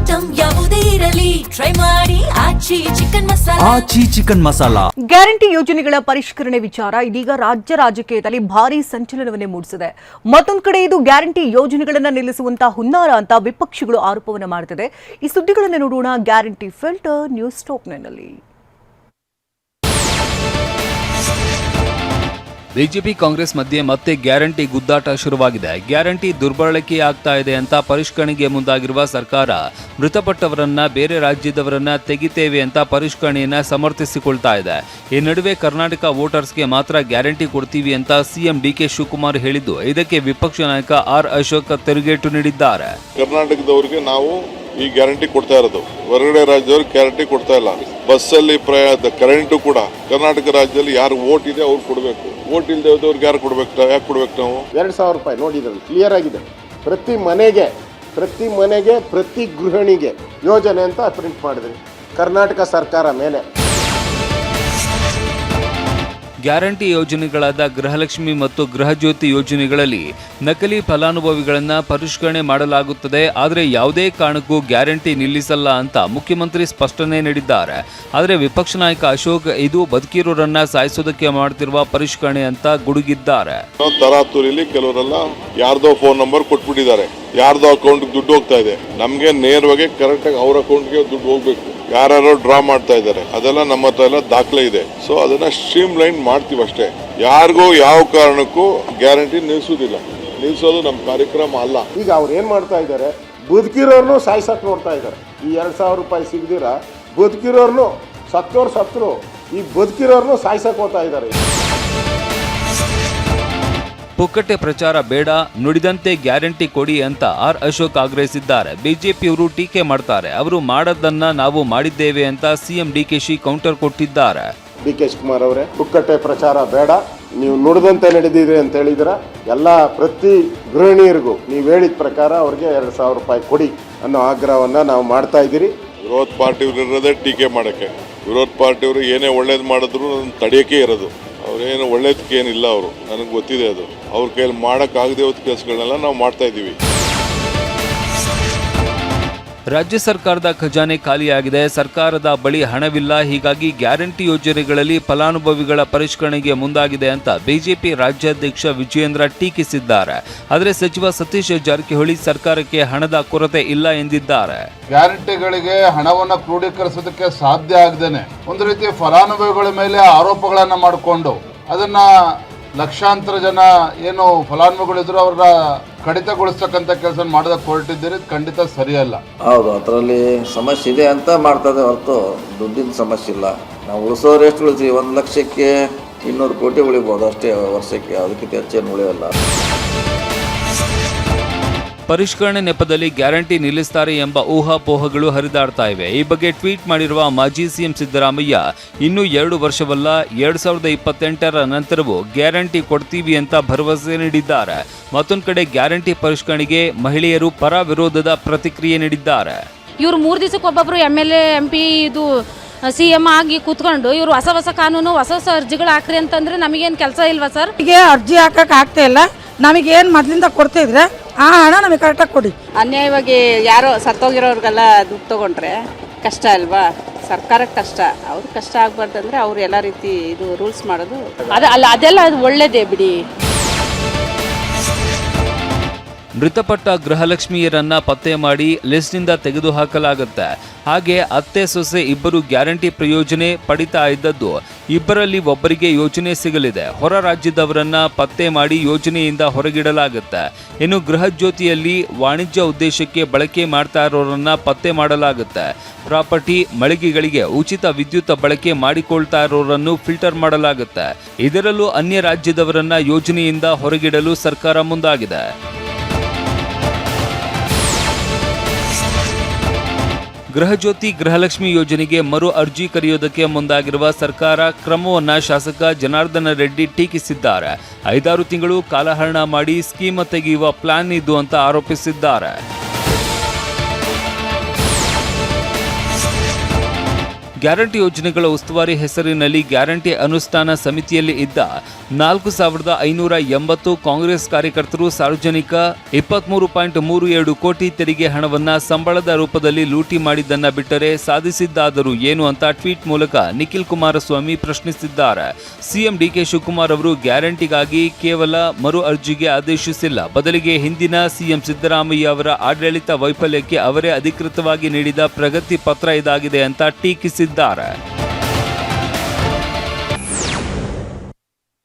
Item ಯಾವುದೇ ಇರಲಿ try ಮಾಡಿ ಆಚಿ ಚಿಕನ್ ಮಸಾಲಾ. ಗ್ಯಾರಂಟಿ ಯೋಜನೆಗಳ ಪರಿಷ್ಕರಣೆ ವಿಚಾರ ಇದೀಗ ರಾಜ್ಯ ರಾಜಕೀಯದಲ್ಲಿ ಭಾರೀ ಸಂಚಲನವನ್ನೇ ಮೂಡಿಸಿದೆ. ಮತ್ತೊಂದು ಕಡೆ ಇದು ಗ್ಯಾರಂಟಿ ಯೋಜನೆಗಳನ್ನು ನಿಲ್ಲಿಸುವಂತಹ ಹುನ್ನಾರ ಅಂತ ವಿಪಕ್ಷಗಳು ಆರೋಪವನ್ನು ಮಾಡುತ್ತಿದೆ. ಈ ಸುದ್ದಿಗಳನ್ನು ನೋಡೋಣ ಗ್ಯಾರಂಟಿ ಫಿಲ್ಟರ್ ನ್ಯೂಸ್ ಟಾಪ್ನಲ್ಲಿ. ಬಿಜೆಪಿ ಕಾಂಗ್ರೆಸ್ ಮಧ್ಯೆ ಮತ್ತೆ ಗ್ಯಾರಂಟಿ ಗುದ್ದಾಟ ಶುರುವಾಗಿದೆ. ಗ್ಯಾರಂಟಿ ದುರ್ಬಳಕೆ ಆಗ್ತಾ ಇದೆ ಅಂತ ಪರಿಷ್ಕರಣೆಗೆ ಮುಂದಾಗಿರುವ ಸರ್ಕಾರ ಮೃತಪಟ್ಟವರನ್ನ ಬೇರೆ ರಾಜ್ಯದವರನ್ನ ತೆಗಿತೇವೆ ಅಂತ ಪರಿಷ್ಕರಣೆಯನ್ನ ಸಮರ್ಥಿಸಿಕೊಳ್ತಾ ಇದೆ. ಈ ನಡುವೆ ಕರ್ನಾಟಕ ವೋಟರ್ಸ್ಗೆ ಮಾತ್ರ ಗ್ಯಾರಂಟಿ ಕೊಡ್ತೀವಿ ಅಂತ ಸಿಎಂ ಡಿಕೆ ಶಿವಕುಮಾರ್ ಹೇಳಿದ್ದು, ಇದಕ್ಕೆ ವಿಪಕ್ಷ ನಾಯಕ ಆರ್ ಅಶೋಕ್ ತಿರುಗೇಟು ನೀಡಿದ್ದಾರೆ. ಕರ್ನಾಟಕದವರಿಗೆ ನಾವು ಈ ಗ್ಯಾರಂಟಿ ಕೊಡ್ತಾ ಇರೋದು, ಹೊರಗಡೆ ರಾಜ್ಯದವ್ರಿಗೆ ಗ್ಯಾರಂಟಿ ಕೊಡ್ತಾ ಇಲ್ಲ. ಬಸ್ಸಲ್ಲಿ ಕರೆಂಟು ಕೂಡ ಕರ್ನಾಟಕ ರಾಜ್ಯದಲ್ಲಿ ಯಾರು ವೋಟ್ ಇದೆ ಅವ್ರು ಕೊಡಬೇಕು, ವೋಟ್ ಇಲ್ಲದವ್ರಿಗೆ ಯಾರು ಕೊಡ್ಬೇಕು, ಯಾಕೆ ಕೊಡ್ಬೇಕು ನಾವು? 2,000 ರೂಪಾಯಿ ನೋಡಿದ್ರಲ್ಲಿ ಕ್ಲಿಯರ್ ಆಗಿದೆ. ಪ್ರತಿ ಮನೆಗೆ ಪ್ರತಿ ಗೃಹಿಣಿಗೆ ಯೋಜನೆ ಅಂತ ಪ್ರಿಂಟ್ ಮಾಡಿದ್ರಿ ಕರ್ನಾಟಕ ಸರ್ಕಾರ ಮೇಲೆ. ಗ್ಯಾರಂಟಿ ಯೋಜನೆಗಳಾದ ಗೃಹಲಕ್ಷ್ಮಿ ಮತ್ತು ಗೃಹಜ್ಯೋತಿ ಯೋಜನೆಗಳಲ್ಲಿ ನಕಲಿ ಫಲಾನುಭವಿಗಳನ್ನ ಪರಿಷ್ಕರಣೆ ಮಾಡಲಾಗುತ್ತದೆ, ಆದರೆ ಯಾವುದೇ ಕಾರಣಕ್ಕೂ ಗ್ಯಾರಂಟಿ ನಿಲ್ಲಿಸಲ್ಲ ಅಂತ ಮುಖ್ಯಮಂತ್ರಿ ಸ್ಪಷ್ಟನೆ ನೀಡಿದ್ದಾರೆ. ಆದರೆ ವಿಪಕ್ಷ ನಾಯಕ ಅಶೋಕ್ ಇದು ಬದುಕಿರೋರನ್ನ ಸಾಯಿಸೋದಕ್ಕೆ ಮಾಡ್ತಿರುವ ಪರಿಷ್ಕರಣೆ ಅಂತ ಗುಡುಗಿದ್ದಾರೆ. ತರಾತುರಿಲಿ ಕೆಲವರೆಲ್ಲ ಯಾರ್ದೋ ಫೋನ್ ನಂಬರ್ ಕೊಟ್ಬಿಟ್ಟಿದ್ದಾರೆ, ಯಾರ್ದೋ ಅಕೌಂಟ್ ದುಡ್ಡು ಹೋಗ್ತಾ ಇದೆ. ನಮ್ಗೆ ನೇರವಾಗಿ ಕರೆಕ್ಟ್ ಆಗಿ ಅವ್ರ ಅಕೌಂಟ್ಗೆ ದುಡ್ಡು ಹೋಗ್ಬೇಕು. ಯಾರು ಡ್ರಾ ಮಾಡ್ತಾ ಇದ್ದಾರೆ ಅದೆಲ್ಲ ನಮ್ಮ ಹತ್ರ ಎಲ್ಲ ದಾಖಲೆ ಇದೆ. ಸೊ ಅದನ್ನ ಸ್ಟ್ರೀಮ್ ಲೈನ್ ಮಾಡ್ತೀವಿ ಅಷ್ಟೇ. ಯಾರಿಗೂ ಯಾವ ಕಾರಣಕ್ಕೂ ಗ್ಯಾರಂಟಿ ನಿಲ್ಲಿಸೋದು ನಮ್ಮ ಕಾರ್ಯಕ್ರಮ ಅಲ್ಲ. ಈಗ ಅವ್ರು ಏನ್ ಮಾಡ್ತಾ ಇದ್ದಾರೆ, ಬದುಕಿರೋರ್ನು ಸಾಯ್ಸಕ್ ನೋಡ್ತಾ ಇದ್ದಾರೆ. ಈ 2,000 ರೂಪಾಯಿ ಸಿಗದಿರ ಬದುಕಿರೋರ್ನು ಸತ್ರು ಈ ಬದುಕಿರೋರ್ನು ಸಾಯ್ಸಕ್ ಹೋಗ್ತಾ ಇದ್ದಾರೆ. ಪುಕ್ಕಟೆ ಪ್ರಚಾರ ಬೇಡ, ನುಡಿದಂತೆ ಗ್ಯಾರಂಟಿ ಕೊಡಿ ಅಂತ ಆರ್ ಅಶೋಕ್ ಆಗ್ರಹಿಸಿದ್ದಾರೆ. ಬಿಜೆಪಿಯವರು ಟೀಕೆ ಮಾಡ್ತಾರೆ, ಅವರು ಮಾಡದನ್ನ ನಾವು ಮಾಡಿದ್ದೇವೆ ಅಂತ ಸಿಎಂ ಡಿಕೆಶಿ ಕೌಂಟರ್ ಕೊಟ್ಟಿದ್ದಾರೆ. ಡಿಕೆ ಶಿವಕುಮಾರ್ ಅವರೇ, ಪುಕ್ಕಟೆ ಪ್ರಚಾರ ಬೇಡ, ನೀವು ನುಡಿದಂತೆ ನಡೆದಿದ್ರಿ ಅಂತ ಹೇಳಿದ್ರ ಎಲ್ಲ ಪ್ರತಿ ಗೃಹಿಣಿಯರಿಗೂ ನೀವು ಹೇಳಿದ ಪ್ರಕಾರ ಅವ್ರಿಗೆ 2,000 ರೂಪಾಯಿ ಕೊಡಿ ಅನ್ನೋ ಆಗ್ರಹವನ್ನ ನಾವು ಮಾಡ್ತಾ ಇದ್ದೀರಿ. ವಿರೋಧ ಪಾರ್ಟಿಯವರು ಇರೋದೇ ಟೀಕೆ ಮಾಡಕ್ಕೆ. ವಿರೋಧ ಪಾರ್ಟಿಯವರು ಏನೇ ಒಳ್ಳೇದು ಮಾಡಿದ್ರು ತಡೆಯಕ್ಕೆ ಇರೋದು. ಅವ್ರೇನು ಒಳ್ಳೇದಕ್ಕೆ ಏನಿಲ್ಲ, ಅವರು ನನಗೆ ಗೊತ್ತಿದೆ. ಅದು ಅವ್ರ ಕೈಯಲ್ಲಿ ಮಾಡೋಕ್ಕಾಗದೆ ಹೋದ ಕೆಲಸಗಳನ್ನೆಲ್ಲ ನಾವು ಮಾಡ್ತಾ ಇದ್ದೀವಿ. ರಾಜ್ಯ ಸರ್ಕಾರದ ಖಜಾನೆ ಖಾಲಿಯಾಗಿದೆ, ಸರ್ಕಾರದ ಬಳಿ ಹಣವಿಲ್ಲ, ಹೀಗಾಗಿ ಗ್ಯಾರಂಟಿ ಯೋಜನೆಗಳಲ್ಲಿ ಫಲಾನುಭವಿಗಳ ಪರಿಷ್ಕರಣೆಗೆ ಮುಂದಾಗಿದೆ ಅಂತ ಬಿಜೆಪಿ ರಾಜ್ಯಾಧ್ಯಕ್ಷ ವಿಜಯೇಂದ್ರ ಟೀಕಿಸಿದ್ದಾರೆ. ಆದರೆ ಸಚಿವ ಸತೀಶ್ ಜಾರಕಿಹೊಳಿ ಸರ್ಕಾರಕ್ಕೆ ಹಣದ ಕೊರತೆ ಇಲ್ಲ ಎಂದಿದ್ದಾರೆ. ಗ್ಯಾರಂಟಿಗಳಿಗೆ ಹಣವನ್ನು ಕ್ರೋಢೀಕರಿಸೋದಕ್ಕೆ ಸಾಧ್ಯ ಆಗದೇನೆ ಒಂದು ರೀತಿ ಫಲಾನುಭವಿಗಳ ಮೇಲೆ ಆರೋಪಗಳನ್ನ ಮಾಡಿಕೊಂಡು ಅದನ್ನ ಲಕ್ಷಾಂತರ ಜನ ಏನು ಫಲಾನುಭವಿಗಳಿದ್ರು ಅವ್ರನ್ನ ಕಡಿತಗೊಳಿಸ್ತಕ್ಕಂಥ ಕೆಲಸ ಮಾಡೋದಕ್ಕೆ ಹೊರಟಿದ್ದೀರಿ, ಖಂಡಿತ ಸರಿಯಲ್ಲ. ಹೌದು, ಅದರಲ್ಲಿ ಸಮಸ್ಯೆ ಇದೆ ಅಂತ ಮಾಡ್ತದೆ ಹೊರತು ದುಡ್ಡಿನ ಸಮಸ್ಯೆ ಇಲ್ಲ. ನಾವು ಉಳಿಸೋರು ಎಷ್ಟು ಉಳಿತೀವಿ, 1 ಲಕ್ಷಕ್ಕೆ 200 ಕೋಟಿ ಉಳಿಬೋದು ಅಷ್ಟೇ ವರ್ಷಕ್ಕೆ, ಅದಕ್ಕಿಂತ ಹೆಚ್ಚೇನು ಉಳಿಯಲ್ಲ. ಪರಿಷ್ಕರಣೆ ನೆಪದಲ್ಲಿ ಗ್ಯಾರಂಟಿ ನಿಲ್ಲಿಸ್ತಾರೆ ಎಂಬ ಊಹಾಪೋಹಗಳು ಹರಿದಾಡ್ತಾ ಇವೆ. ಈ ಬಗ್ಗೆ ಟ್ವೀಟ್ ಮಾಡಿರುವ ಮಾಜಿ ಸಿಎಂ ಸಿದ್ದರಾಮಯ್ಯ, ಇನ್ನೂ 2 ವರ್ಷವಲ್ಲ 2028ರ ನಂತರವೂ ಗ್ಯಾರಂಟಿ ಕೊಡ್ತೀವಿ ಅಂತ ಭರವಸೆ ನೀಡಿದ್ದಾರೆ. ಮತ್ತೊಂದು ಕಡೆ ಗ್ಯಾರಂಟಿ ಪರಿಷ್ಕರಣೆಗೆ ಮಹಿಳೆಯರು ಪರ ವಿರೋಧದ ಪ್ರತಿಕ್ರಿಯೆ ನೀಡಿದ್ದಾರೆ. ಇವರು 3 ದಿವಸಕ್ಕೆ ಒಬ್ಬೊಬ್ರು MLA MP ಇದು CM ಆಗಿ ಕೂತ್ಕೊಂಡು ಇವರು ಹೊಸ ಕಾನೂನು ಹೊಸ ಅರ್ಜಿಗಳು ಹಾಕ್ರಿ ಅಂತಂದ್ರೆ ನಮಗೇನು ಕೆಲಸ ಇಲ್ವಾ ಸರ್? ಈಗ ಅರ್ಜಿ ಹಾಕಕ್ಕೆ ಆಗ್ತಾ ಇಲ್ಲ, ನಮಗೇನು ಮೊದಲಿಂದ ಕೊಡ್ತಿದ್ರೆ ಆ ಹಣ ನಮಗೆ ಕರೆಕ್ಟಾಗಿ ಕೊಡಿ. ಅನ್ಯಾಯವಾಗಿ ಯಾರೋ ಸತ್ತೋಗಿರೋರಿಗೆಲ್ಲ ದುಡ್ಡು ತಗೊಂಡ್ರೆ ಕಷ್ಟ ಅಲ್ವಾ? ಸರ್ಕಾರಕ್ಕೆ ಕಷ್ಟ, ಅವ್ರ ಕಷ್ಟ ಆಗ್ಬಾರ್ದಂದ್ರೆ ಅವ್ರು ಎಲ್ಲ ರೀತಿ ಇದು ರೂಲ್ಸ್ ಮಾಡೋದು ಅದೆಲ್ಲ ಒಳ್ಳೇದೇ ಬಿಡಿ. ಮೃತಪಟ್ಟ ಗೃಹಲಕ್ಷ್ಮಿಯರನ್ನ ಪತ್ತೆ ಮಾಡಿ ಲಿಸ್ಟ್ನಿಂದ ತೆಗೆದುಹಾಕಲಾಗುತ್ತೆ. ಹಾಗೆ ಅತ್ತೆ ಸೊಸೆ ಇಬ್ಬರು ಗ್ಯಾರಂಟಿ ಪ್ರಯೋಜನೆ ಪಡಿತಾ ಇದ್ದದ್ದು, ಇಬ್ಬರಲ್ಲಿ ಒಬ್ಬರಿಗೆ ಯೋಜನೆ ಸಿಗಲಿದೆ. ಹೊರ ರಾಜ್ಯದವರನ್ನ ಪತ್ತೆ ಮಾಡಿ ಯೋಜನೆಯಿಂದ ಹೊರಗಿಡಲಾಗುತ್ತೆ. ಇನ್ನು ಗೃಹಜ್ಯೋತಿಯಲ್ಲಿ ವಾಣಿಜ್ಯ ಉದ್ದೇಶಕ್ಕೆ ಬಳಕೆ ಮಾಡ್ತಾ ಇರೋರನ್ನ ಪತ್ತೆ ಮಾಡಲಾಗುತ್ತೆ. ಪ್ರಾಪರ್ಟಿ ಮಳಿಗೆಗಳಿಗೆ ಉಚಿತ ವಿದ್ಯುತ್ ಬಳಕೆ ಮಾಡಿಕೊಳ್ತಾ ಇರೋರನ್ನು ಫಿಲ್ಟರ್ ಮಾಡಲಾಗುತ್ತೆ. ಇದರಲ್ಲೂ ಅನ್ಯ ರಾಜ್ಯದವರನ್ನ ಯೋಜನೆಯಿಂದ ಹೊರಗಿಡಲು ಸರ್ಕಾರ ಮುಂದಾಗಿದೆ. ಗೃಹಜ್ಯೋತಿ ಗೃಹಲಕ್ಷ್ಮಿ ಯೋಜನೆಗೆ ಮರು ಅರ್ಜಿ ಕರೆಯೋದಕ್ಕೆ ಮುಂದಾಗಿರುವ ಸರ್ಕಾರ ಕ್ರಮವನ್ನ ಶಾಸಕ ಜನಾರ್ದನ ರೆಡ್ಡಿ ಟೀಕಿಸಿದ್ದಾರೆ. 5-6 ತಿಂಗಳು ಕಾಲಹರಣ ಮಾಡಿ ಸ್ಕೀಮ್ ತೆಗೆಯುವ ಪ್ಲಾನ್ ಇದ್ದು ಅಂತ ಆರೋಪಿಸಿದ್ದಾರೆ. ಗ್ಯಾರಂಟಿ ಯೋಜನೆಗಳ ಉಸ್ತುವಾರಿ ಹೆಸರಿನಲ್ಲಿ ಗ್ಯಾರಂಟಿ ಅನುಷ್ಠಾನ ಸಮಿತಿಯಲ್ಲಿ ಇದ್ದ 4,580 ಕಾಂಗ್ರೆಸ್ ಕಾರ್ಯಕರ್ತರು ಸಾರ್ವಜನಿಕ 23.37 ಕೋಟಿ ತೆರಿಗೆ ಹಣವನ್ನ ಸಂಬಳದ ರೂಪದಲ್ಲಿ ಲೂಟಿ ಮಾಡಿದ್ದನ್ನ ಬಿಟ್ಟರೆ ಸಾಧಿಸಿದ್ದಾದರೂ ಏನು ಅಂತ ಟ್ವೀಟ್ ಮೂಲಕ ನಿಖಿಲ್ ಕುಮಾರಸ್ವಾಮಿ ಪ್ರಶ್ನಿಸಿದ್ದಾರೆ. ಸಿಎಂ ಡಿಕೆ ಶಿವಕುಮಾರ್ ಅವರು ಗ್ಯಾರಂಟಿಗಾಗಿ ಕೇವಲ ಮರು ಅರ್ಜಿಗೆ ಆದೇಶಿಸಿಲ್ಲ, ಬದಲಿಗೆ ಹಿಂದಿನ ಸಿಎಂ ಸಿದ್ದರಾಮಯ್ಯ ಅವರ ಆಡಳಿತ ವೈಫಲ್ಯಕ್ಕೆ ಅವರೇ ಅಧಿಕೃತವಾಗಿ ನೀಡಿದ ಪ್ರಗತಿ ಪತ್ರ ಇದಾಗಿದೆ ಅಂತ ಟೀಕಿಸಿದ್ದಾರೆ.